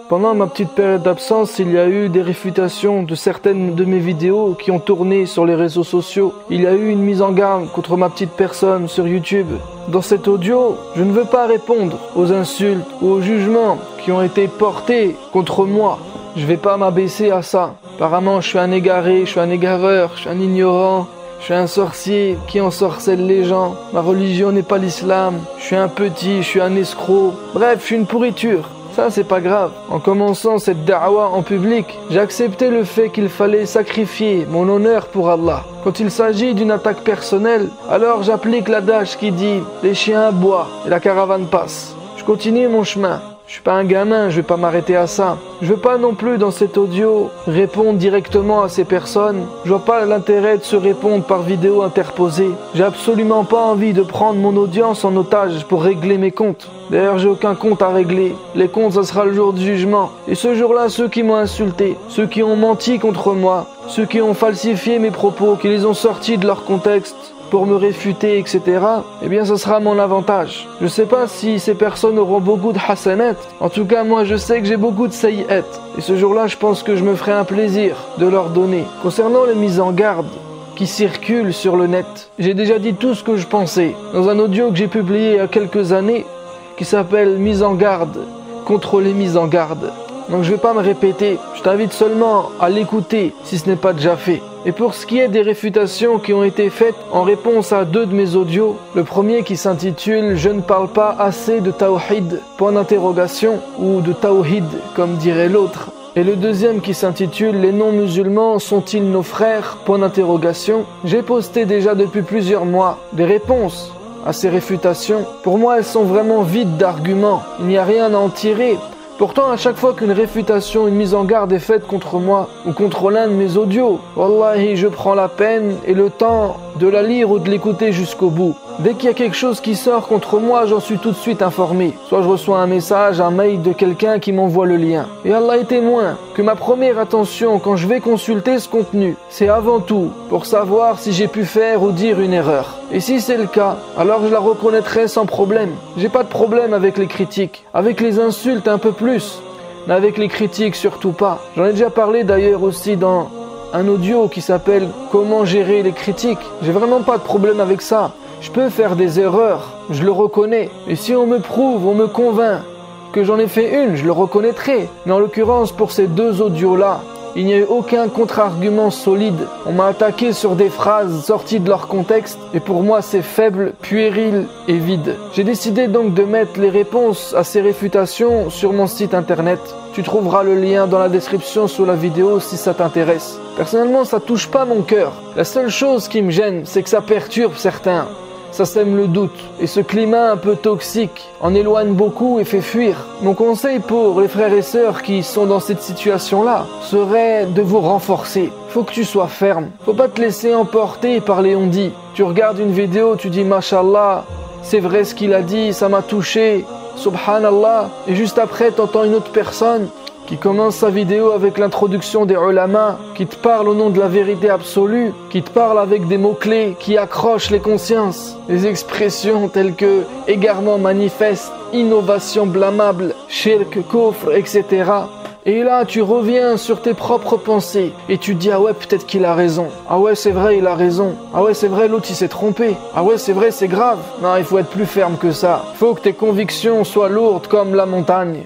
Pendant ma petite période d'absence, il y a eu des réfutations de certaines de mes vidéos qui ont tourné sur les réseaux sociaux. Il y a eu une mise en garde contre ma petite personne sur YouTube. Dans cet audio, je ne veux pas répondre aux insultes ou aux jugements qui ont été portés contre moi. Je ne vais pas m'abaisser à ça. Apparemment, je suis un égaré, je suis un égareur, je suis un ignorant. Je suis un sorcier qui ensorcelle les gens. Ma religion n'est pas l'islam. Je suis un petit, je suis un escroc. Bref, je suis une pourriture. Ça, c'est pas grave. En commençant cette da'wa en public, j'ai accepté le fait qu'il fallait sacrifier mon honneur pour Allah. Quand il s'agit d'une attaque personnelle, alors j'applique l'adage qui dit « Les chiens aboient et la caravane passe ». Je continue mon chemin. Je suis pas un gamin, je vais pas m'arrêter à ça. Je veux pas non plus dans cet audio répondre directement à ces personnes. Je vois pas l'intérêt de se répondre par vidéo interposée. J'ai absolument pas envie de prendre mon audience en otage pour régler mes comptes. D'ailleurs, j'ai aucun compte à régler. Les comptes, ça sera le jour du jugement. Et ce jour-là, ceux qui m'ont insulté, ceux qui ont menti contre moi, ceux qui ont falsifié mes propos, qui les ont sortis de leur contexte, pour me réfuter, etc., eh bien ce sera mon avantage. Je sais pas si ces personnes auront beaucoup de hasanat. En tout cas, moi je sais que j'ai beaucoup de sayyat. Et ce jour-là, je pense que je me ferai un plaisir de leur donner. Concernant les mises en garde qui circulent sur le net, j'ai déjà dit tout ce que je pensais dans un audio que j'ai publié il y a quelques années qui s'appelle « Mise en garde contre les mises en garde ». Donc je vais pas me répéter, je t'invite seulement à l'écouter si ce n'est pas déjà fait. Et pour ce qui est des réfutations qui ont été faites en réponse à 2 de mes audios, le premier qui s'intitule « Je ne parle pas assez de Tawhid » point d'interrogation, ou de Tawhid comme dirait l'autre. Et le deuxième qui s'intitule « Les non-musulmans sont-ils nos frères ?» point d'interrogation. J'ai posté déjà depuis plusieurs mois des réponses à ces réfutations. Pour moi, elles sont vraiment vides d'arguments, il n'y a rien à en tirer. Pourtant, à chaque fois qu'une réfutation, une mise en garde est faite contre moi ou contre l'un de mes audios, wallahi, je prends la peine et le temps de la lire ou de l'écouter jusqu'au bout. Dès qu'il y a quelque chose qui sort contre moi, j'en suis tout de suite informé. Soit je reçois un message, un mail de quelqu'un qui m'envoie le lien. Et Allah est témoin que ma première attention quand je vais consulter ce contenu, c'est avant tout pour savoir si j'ai pu faire ou dire une erreur. Et si c'est le cas, alors je la reconnaîtrai sans problème. J'ai pas de problème avec les critiques, avec les insultes un peu plus, mais avec les critiques surtout pas. J'en ai déjà parlé d'ailleurs aussi dans un audio qui s'appelle « Comment gérer les critiques ». J'ai vraiment pas de problème avec ça. Je peux faire des erreurs, je le reconnais. Et si on me prouve, on me convainc que j'en ai fait une, je le reconnaîtrai. Mais en l'occurrence, pour ces 2 audios-là, il n'y a eu aucun contre-argument solide. On m'a attaqué sur des phrases sorties de leur contexte et pour moi c'est faible, puéril et vide. J'ai décidé donc de mettre les réponses à ces réfutations sur mon site internet. Tu trouveras le lien dans la description sous la vidéo si ça t'intéresse. Personnellement, ça touche pas mon cœur. La seule chose qui me gêne, c'est que ça perturbe certains. Ça sème le doute. Et ce climat un peu toxique en éloigne beaucoup et fait fuir. Mon conseil pour les frères et sœurs qui sont dans cette situation-là serait de vous renforcer. Faut que tu sois ferme. Faut pas te laisser emporter par les on-dit. Tu regardes une vidéo, tu dis « Mashallah, c'est vrai ce qu'il a dit, ça m'a touché, subhanallah ». Et juste après, t'entends une autre personne qui commence sa vidéo avec l'introduction des ulama, qui te parle au nom de la vérité absolue, qui te parle avec des mots-clés qui accrochent les consciences, des expressions telles que égarement manifeste, innovation blâmable, shirk, kufr, etc. Et là, tu reviens sur tes propres pensées et tu te dis « Ah ouais, peut-être qu'il a raison. Ah ouais, c'est vrai, il a raison. Ah ouais, c'est vrai, l'autre, il s'est trompé. Ah ouais, c'est vrai, c'est grave. » Non, il faut être plus ferme que ça. Il faut que tes convictions soient lourdes comme la montagne,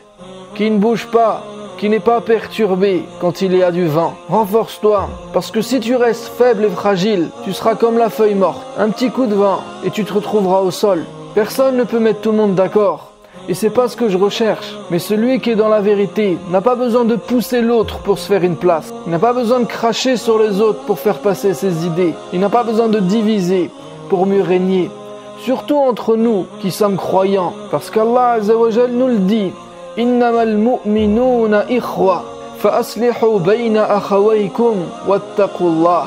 qui ne bouge pas, qui n'est pas perturbé quand il y a du vent. Renforce-toi, parce que si tu restes faible et fragile, tu seras comme la feuille morte. Un petit coup de vent et tu te retrouveras au sol. Personne ne peut mettre tout le monde d'accord. Et c'est pas ce que je recherche. Mais celui qui est dans la vérité n'a pas besoin de pousser l'autre pour se faire une place. Il n'a pas besoin de cracher sur les autres pour faire passer ses idées. Il n'a pas besoin de diviser pour mieux régner. Surtout entre nous qui sommes croyants. Parce qu'Allah Azza wa Jal nous le dit. إنما المؤمنون إخوة فأصلحوا بين أخويكم واتقوا الله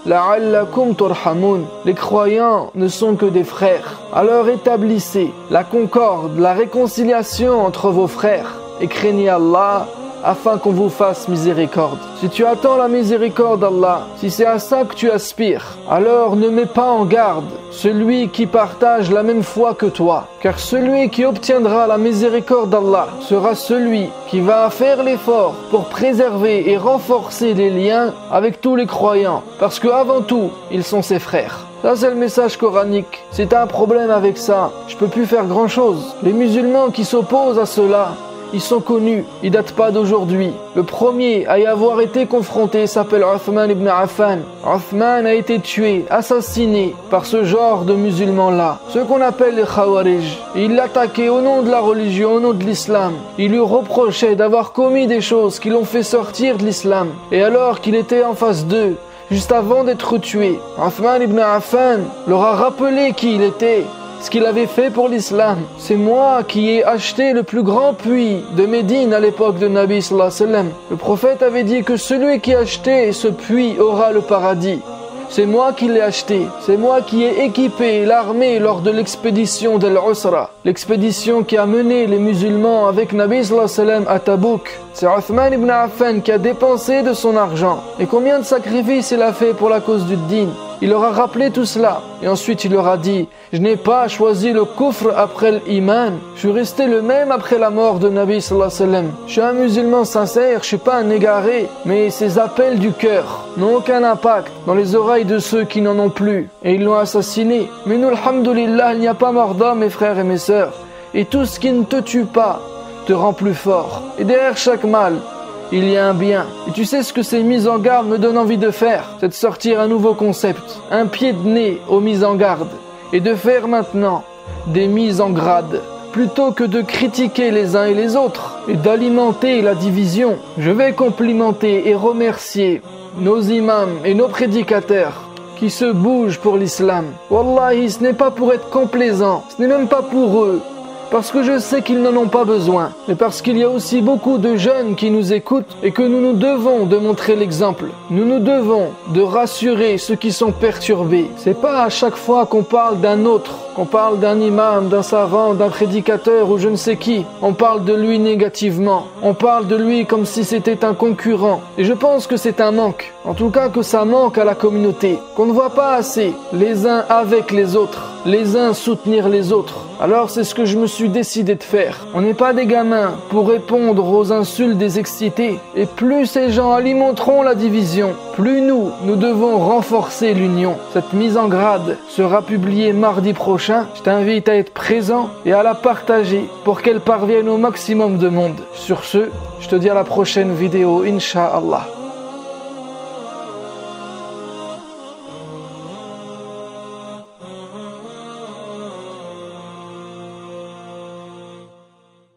لعلكم ترحمون. Les croyants ne sont que des frères. Alors établissez la concorde, la réconciliation entre vos frères et craignez Allah afin qu'on vous fasse miséricorde. Si tu attends la miséricorde d'Allah, si c'est à ça que tu aspires, alors ne mets pas en garde celui qui partage la même foi que toi. Car celui qui obtiendra la miséricorde d'Allah sera celui qui va faire l'effort pour préserver et renforcer les liens avec tous les croyants. Parce que avant tout, ils sont ses frères. Ça c'est le message coranique. Si tu as un problème avec ça, je peux plus faire grand chose. Les musulmans qui s'opposent à cela, ils sont connus, ils datent pas d'aujourd'hui. Le premier à y avoir été confronté s'appelle Uthman ibn Affan. Uthman a été tué, assassiné par ce genre de musulmans-là, ceux qu'on appelle les Khawarij. Il l'attaquait au nom de la religion, au nom de l'islam. Il lui reprochait d'avoir commis des choses qui l'ont fait sortir de l'islam. Et alors qu'il était en face d'eux, juste avant d'être tué, Uthman ibn Affan leur a rappelé qui il était, ce qu'il avait fait pour l'islam. C'est moi qui ai acheté le plus grand puits de Médine à l'époque de Nabi sallallahu alayhi wa sallam. Le prophète avait dit que celui qui achetait ce puits aura le paradis. C'est moi qui l'ai acheté. C'est moi qui ai équipé l'armée lors de l'expédition d'Al-Usra. L'expédition qui a mené les musulmans avec Nabi sallallahu alayhi wa sallam à Tabouk. C'est Uthman ibn Affan qui a dépensé de son argent. Et combien de sacrifices il a fait pour la cause du din. Il leur a rappelé tout cela. Et ensuite il leur a dit: je n'ai pas choisi le kufr après l'iman. Je suis resté le même après la mort de Nabi sallallahu alayhi wa sallam. Je suis un musulman sincère, je suis pas un égaré. Mais ces appels du cœur n'ont aucun impact dans les oreilles de ceux qui n'en ont plus. Et ils l'ont assassiné. Mais nous, alhamdoulilah, il n'y a pas mort d'homme, mes frères et mes sœurs. Et tout ce qui ne te tue pas te rend plus fort. Et derrière chaque mal, il y a un bien. Et tu sais ce que ces mises en garde me donnent envie de faire? C'est de sortir un nouveau concept, un pied de nez aux mises en garde, et de faire maintenant des mises en grade. Plutôt que de critiquer les uns et les autres et d'alimenter la division, je vais complimenter et remercier nos imams et nos prédicateurs qui se bougent pour l'islam. Wallahi, ce n'est pas pour être complaisant, ce n'est même pas pour eux, parce que je sais qu'ils n'en ont pas besoin, mais parce qu'il y a aussi beaucoup de jeunes qui nous écoutent et que nous nous devons de montrer l'exemple. Nous nous devons de rassurer ceux qui sont perturbés. C'est pas à chaque fois qu'on parle d'un autre, qu'on parle d'un imam, d'un savant, d'un prédicateur ou je ne sais qui, on parle de lui négativement. On parle de lui comme si c'était un concurrent. Et je pense que c'est un manque. En tout cas que ça manque à la communauté. Qu'on ne voit pas assez les uns avec les autres, les uns soutenir les autres. Alors c'est ce que je me suis décidé de faire. On n'est pas des gamins pour répondre aux insultes des excités. Et plus ces gens alimenteront la division, plus nous devons renforcer l'union. Cette mise en grade sera publiée mardi prochain. Je t'invite à être présent et à la partager pour qu'elle parvienne au maximum de monde. Sur ce, je te dis à la prochaine vidéo, Inch'Allah.